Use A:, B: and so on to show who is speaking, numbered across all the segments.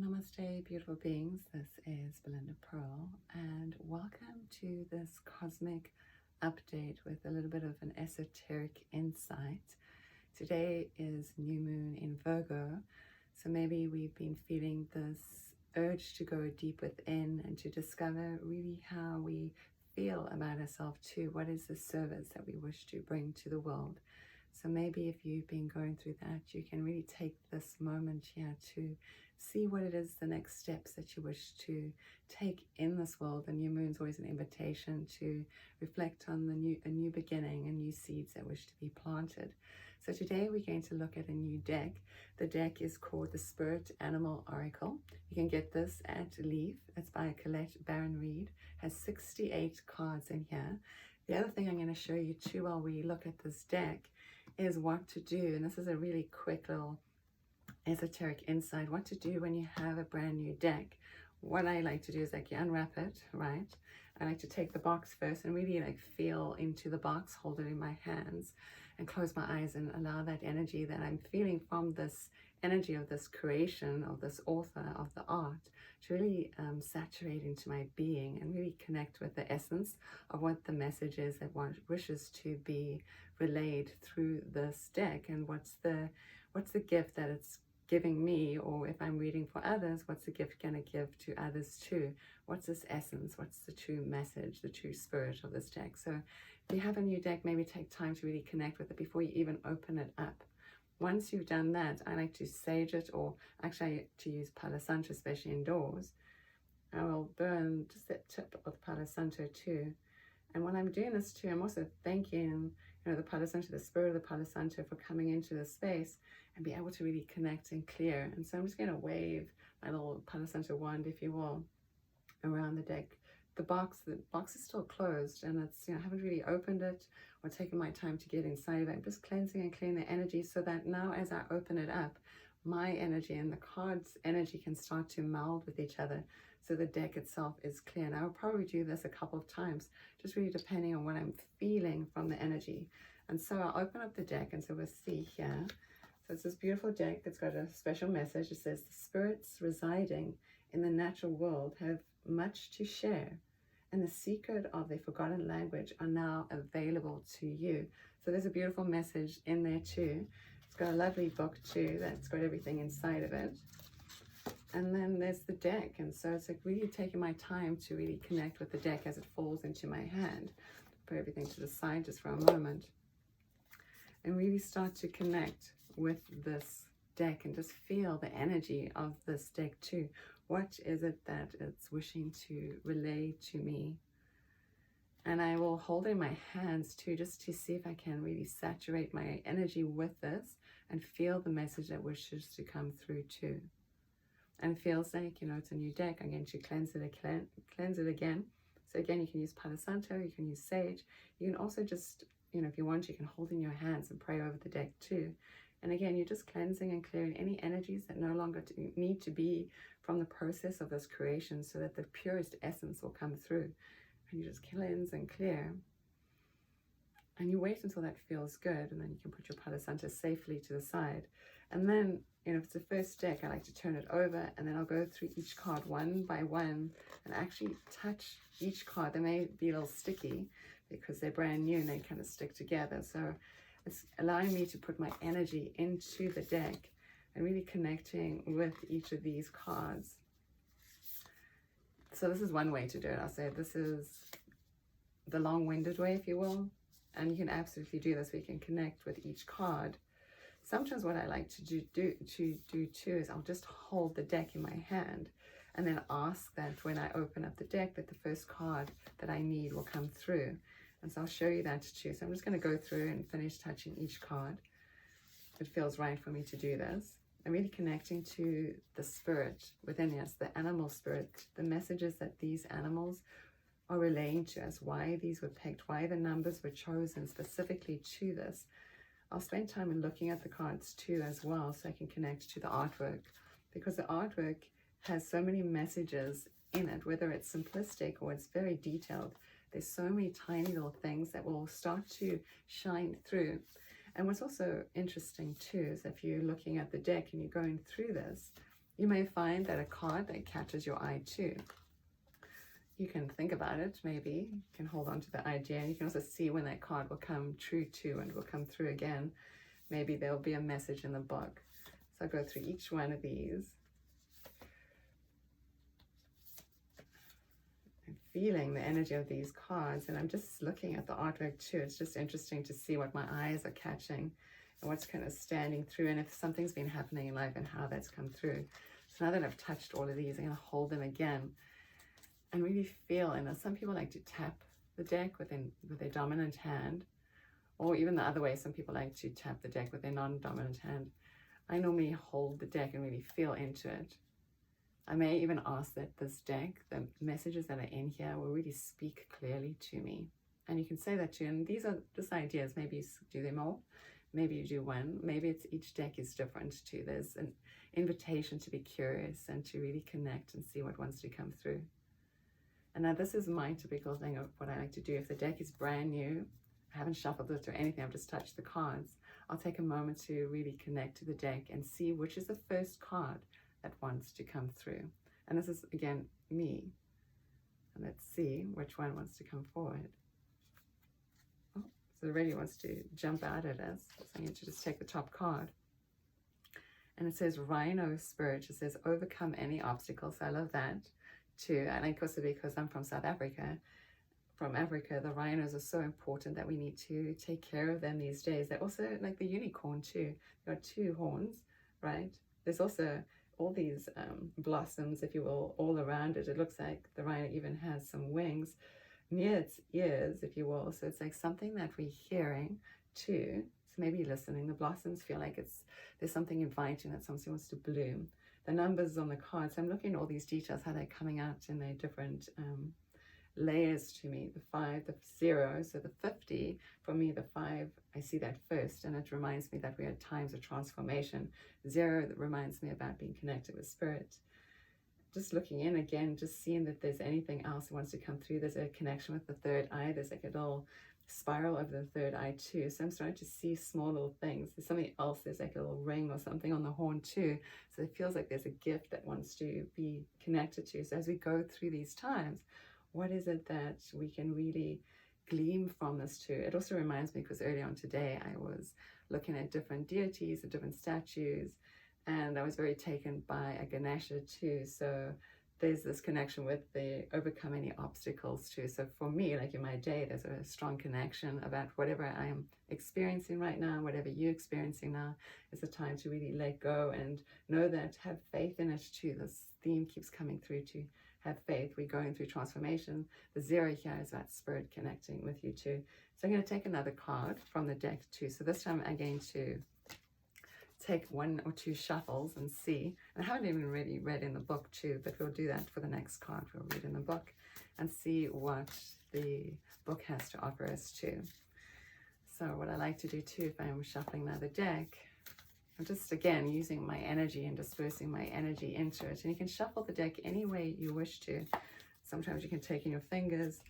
A: Namaste, beautiful beings. This is Belinda Pearl, and welcome to this cosmic update with a little bit of an esoteric insight. Today is new moon in Virgo, so maybe we've been feeling this urge to go deep within and to discover really how we feel about ourselves too. What is the service that we wish to bring to the world? So maybe if you've been going through that, you can really take this moment here to see what it is, the next steps that you wish to take in this world. The new moon's always an invitation to reflect on a new beginning and new seeds that wish to be planted. So today we're going to look at a new deck. The deck is called the Spirit Animal Oracle. You can get this at Leaf. It's by Collette Baron Reid. Has 68 cards in here. The other thing I'm going to show you too while we look at this deck is what to do, and this is a really quick little esoteric insight, what to do when you have a brand new deck. What I like to do is you unwrap it, right? I like to take the box first and really feel into the box, hold it in my hands and close my eyes and allow that energy that I'm feeling from this energy of this creation, of this author, of the art, to really saturate into my being and really connect with the essence of what the message is that one wishes to be relayed through this deck, and what's the gift that it's giving me, or if I'm reading for others, what's the gift going to give to others too? What's this essence? What's the true message, the true spirit of this deck? So if you have a new deck, maybe take time to really connect with it before you even open it up. Once you've done that, I like to sage it, or actually I like to use Palo Santo, especially indoors. I will burn just that tip of Palo Santo too. And when I'm doing this too, I'm also thanking, the Palo Santo, the spirit of the Palo Santo, for coming into this space and be able to really connect and clear. And so I'm just going to wave my little Palo Santo wand, if you will, around the deck. The box is still closed, and it's, I haven't really opened it or taken my time to get inside of it. I'm just cleansing and clearing the energy so that now as I open it up, my energy and the card's energy can start to meld with each other, so the deck itself is clear. And I will probably do this a couple of times, just really depending on what I'm feeling from the energy. And so I'll open up the deck, and so we'll see here. So it's this beautiful deck that's got a special message. It says, the spirits residing in the natural world have much to share, and the secret of their forgotten language are now available to you. So there's a beautiful message in there too. It's got a lovely book too that's got everything inside of it. And then there's the deck, and so it's really taking my time to really connect with the deck as it falls into my hand. Put everything to the side just for a moment and really start to connect with this deck and just feel the energy of this deck too. What is it that it's wishing to relay to me? And I will hold it in my hands too, just to see if I can really saturate my energy with this and feel the message that wishes to come through too. And it feels like, it's a new deck. I'm going to cleanse it again. So again, you can use Palo Santo, you can use sage. You can also just, if you want, you can hold in your hands and pray over the deck too. And again, you're just cleansing and clearing any energies that no longer need to be from the process of this creation, so that the purest essence will come through. And you just cleanse and clear. And you wait until that feels good, and then you can put your Palo Santo safely to the side. And then, if it's the first deck, I like to turn it over, and then I'll go through each card one by one and actually touch each card. They may be a little sticky because they're brand new and they kind of stick together. So it's allowing me to put my energy into the deck and really connecting with each of these cards. So this is one way to do it. I'll say this is the long-winded way, if you will. And you can absolutely do this. We can connect with each card. Sometimes what I like to do too is I'll just hold the deck in my hand and then ask that when I open up the deck that the first card that I need will come through. And so I'll show you that too. So I'm just going to go through and finish touching each card. It feels right for me to do this. I'm really connecting to the spirit within us, the animal spirit, the messages that these animals are relaying to us, why these were picked, why the numbers were chosen specifically to this. I'll spend time in looking at the cards too as well, so I can connect to the artwork, because the artwork has so many messages in it, whether it's simplistic or it's very detailed. There's so many tiny little things that will start to shine through. And what's also interesting too is if you're looking at the deck and you're going through this, You may find that a card that catches your eye too. You can think about it, maybe. You can hold on to the idea, and you can also see when that card will come true too and will come through again. Maybe there'll be a message in the book. So I'll go through each one of these. And feeling the energy of these cards, and I'm just looking at the artwork too. It's just interesting to see what my eyes are catching and what's kind of standing through, and if something's been happening in life and how that's come through. So now that I've touched all of these, I'm going to hold them again and really feel. And some people like to tap the deck with their dominant hand, or even the other way, some people like to tap the deck with their non-dominant hand. I normally hold the deck and really feel into it. I may even ask that this deck, the messages that are in here, will really speak clearly to me. And you can say that too. And these are just ideas. Maybe you do them all. Maybe you do one. Maybe it's each deck is different too. There's an invitation to be curious and to really connect and see what wants to come through. And now this is my typical thing of what I like to do. If the deck is brand new, I haven't shuffled it or anything, I've just touched the cards, I'll take a moment to really connect to the deck and see which is the first card that wants to come through. And this is, again, me. And let's see which one wants to come forward. Oh, so it already wants to jump out at us. So I need to just take the top card. And it says Rhino Spirit. It says overcome any obstacles. I love that too. And of course, because I'm from South Africa, the rhinos are so important that we need to take care of them these days. They're also like the unicorn too. There are two horns, right? There's also all these blossoms, if you will, all around it. It looks like the rhino even has some wings near its ears, if you will. So it's like something that we're hearing too. So maybe listening. The blossoms feel like there's something inviting, that something wants to bloom. The numbers on the cards, I'm looking at all these details, how they're coming out in their different layers to me. The 5, the 0, so the 50, for me the 5, I see that first, and it reminds me that we are at times of transformation. 0, that reminds me about being connected with spirit. Just looking in again, just seeing that there's anything else that wants to come through. There's a connection with the third eye. There's like a little spiral over the third eye too. So I'm starting to see small little things. There's something else. There's like a little ring or something on the horn too. So it feels like there's a gift that wants to be connected to. So as we go through these times, what is it that we can really glean from this too? It also reminds me, because earlier on today I was looking at different deities and different statues, and I was very taken by a Ganesha too. So there's this connection with the overcome any obstacles too. So for me, like in my day, there's a strong connection about whatever I am experiencing right now, whatever you're experiencing now, is a time to really let go and know that, have faith in it too. This theme keeps coming through to have faith. We're going through transformation. The 0 here is that spirit connecting with you too. So I'm going to take another card from the deck too. So this time I'm going to take 1 or 2 shuffles and see. And I haven't even really read in the book too, but we'll do that for the next card. We'll read in the book and see what the book has to offer us too. So what I like to do too, if I'm shuffling now the deck, I'm just again using my energy and dispersing my energy into it. And you can shuffle the deck any way you wish to. Sometimes you can take in your fingers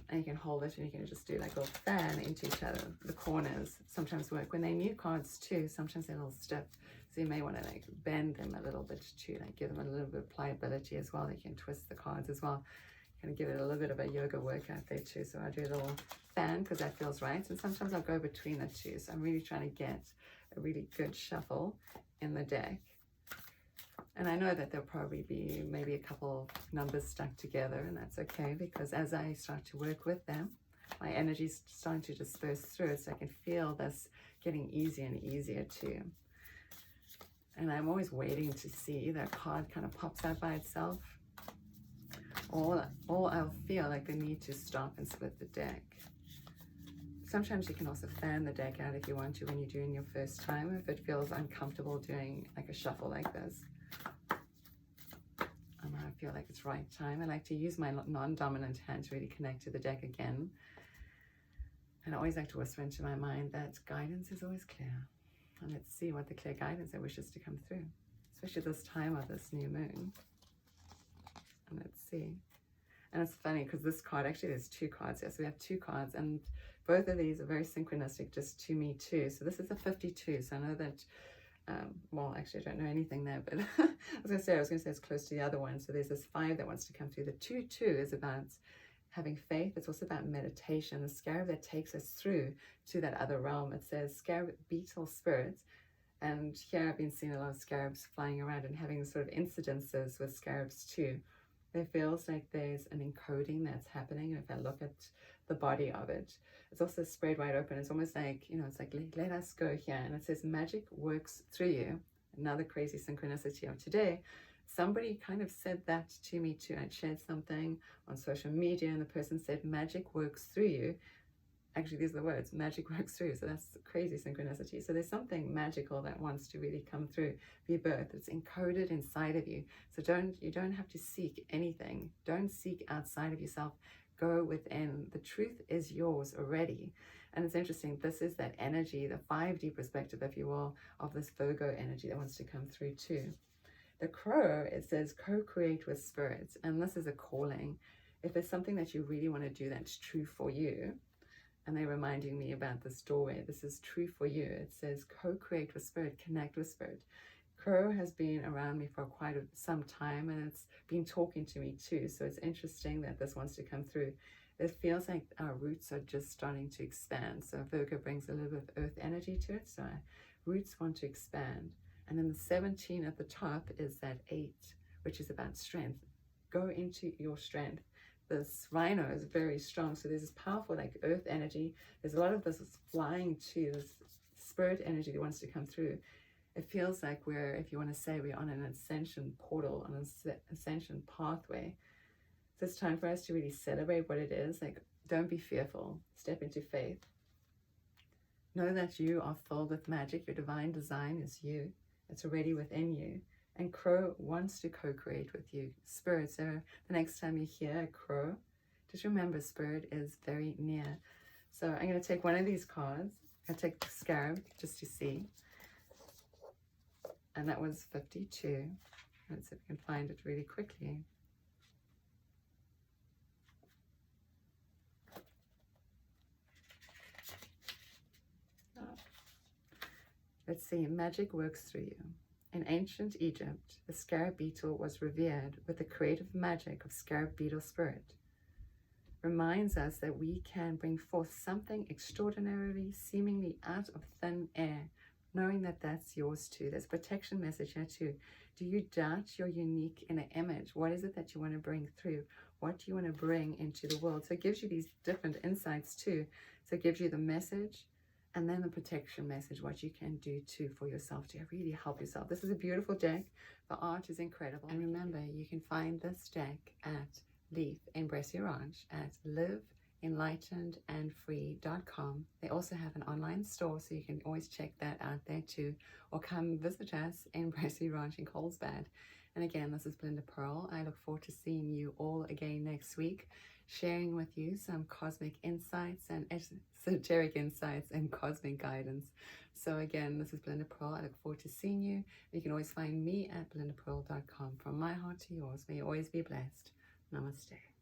A: and you can hold it, and you can just do like a little fan into each other. The corners sometimes work. When they're new cards too, sometimes they're a little stiff. So you may want to like bend them a little bit too, like give them a little bit of pliability as well. You can twist the cards as well. Kind of give it a little bit of a yoga workout there too. So I do a little fan because that feels right. And sometimes I'll go between the two. So I'm really trying to get a really good shuffle in the deck. And I know that there'll probably be maybe a couple numbers stuck together, and that's okay, because as I start to work with them, my energy's starting to disperse through it, so I can feel this getting easier and easier too. And I'm always waiting to see that card kind of pops out by itself, or I'll feel like the need to stop and split the deck. Sometimes you can also fan the deck out if you want to when you're doing your first time, if it feels uncomfortable doing like a shuffle like this. And I feel like it's right time. I like to use my non-dominant hand to really connect to the deck again. And I always like to whisper into my mind that guidance is always clear. And let's see what the clear guidance that wishes to come through, especially this time of this new moon. And let's see. And it's funny because this card, actually there's 2 cards here. So we have 2 cards, and both of these are very synchronistic just to me too. So this is a 52. So I know that Well, actually, I don't know anything there, but I was going to say it's close to the other one. So there's this 5 that wants to come through. The 2-2 is about having faith. It's also about meditation. The scarab that takes us through to that other realm. It says scarab beetle spirits. And here I've been seeing a lot of scarabs flying around and having sort of incidences with scarabs too. There feels like there's an encoding that's happening. And if I look at the body of it, it's also spread wide open. It's almost like, it's like, let us go here. And it says magic works through you. Another crazy synchronicity of today. Somebody kind of said that to me too. I'd shared something on social media and the person said magic works through you. Actually, these are the words, magic works through. So that's crazy synchronicity. So there's something magical that wants to really come through, be birthed. It's encoded inside of you. So you don't have to seek anything. Don't seek outside of yourself. Go within. The truth is yours already. And it's interesting. This is that energy, the 5D perspective, if you will, of this Virgo energy that wants to come through too. The crow, it says co-create with spirits. And this is a calling. If there's something that you really want to do that's true for you, and they're reminding me about this doorway. This is true for you. It says co-create with spirit, connect with spirit. Crow has been around me for quite some time, and it's been talking to me too. So it's interesting that this wants to come through. It feels like our roots are just starting to expand. So Virgo brings a little bit of earth energy to it. So our roots want to expand. And then the 17 at the top is that 8, which is about strength. Go into your strength. This Rhino is very strong, so there's this powerful like earth energy. There's a lot of this flying to this spirit energy that wants to come through. It feels like if you want to say, we're on an ascension portal, on an ascension pathway. So it's time for us to really celebrate what it is. Like, don't be fearful. Step into faith. Know that you are filled with magic. Your divine design is you. It's already within you. And crow wants to co-create with you. Spirit, so the next time you hear a crow, just remember spirit is very near. So I'm going to take one of these cards. I'll take the scarab just to see. And that was 52. Let's see if we can find it really quickly. Let's see, magic works through you. In ancient Egypt, the scarab beetle was revered with the creative magic of scarab beetle spirit. Reminds us that we can bring forth something extraordinarily, seemingly out of thin air, knowing that that's yours too. There's a protection message here too. Do you doubt your unique inner image? What is it that you want to bring through? What do you want to bring into the world? So it gives you these different insights too. So it gives you the message, and then the protection message, what you can do too for yourself to really help yourself. This is a beautiful deck. The art is incredible. And remember, you can find this deck at Leaf in Bressy Ranch at liveenlightenedandfree.com. They also have an online store, so you can always check that out there too. Or come visit us in Bressy Ranch in Colesbad. And again, this is Belinda Pearl. I look forward to seeing you all again next week, sharing with you some cosmic insights and esoteric insights and cosmic guidance. So again, this is Belinda Pearl. I look forward to seeing you. You can always find me at belindapearl.com. From my heart to yours, may you always be blessed. Namaste.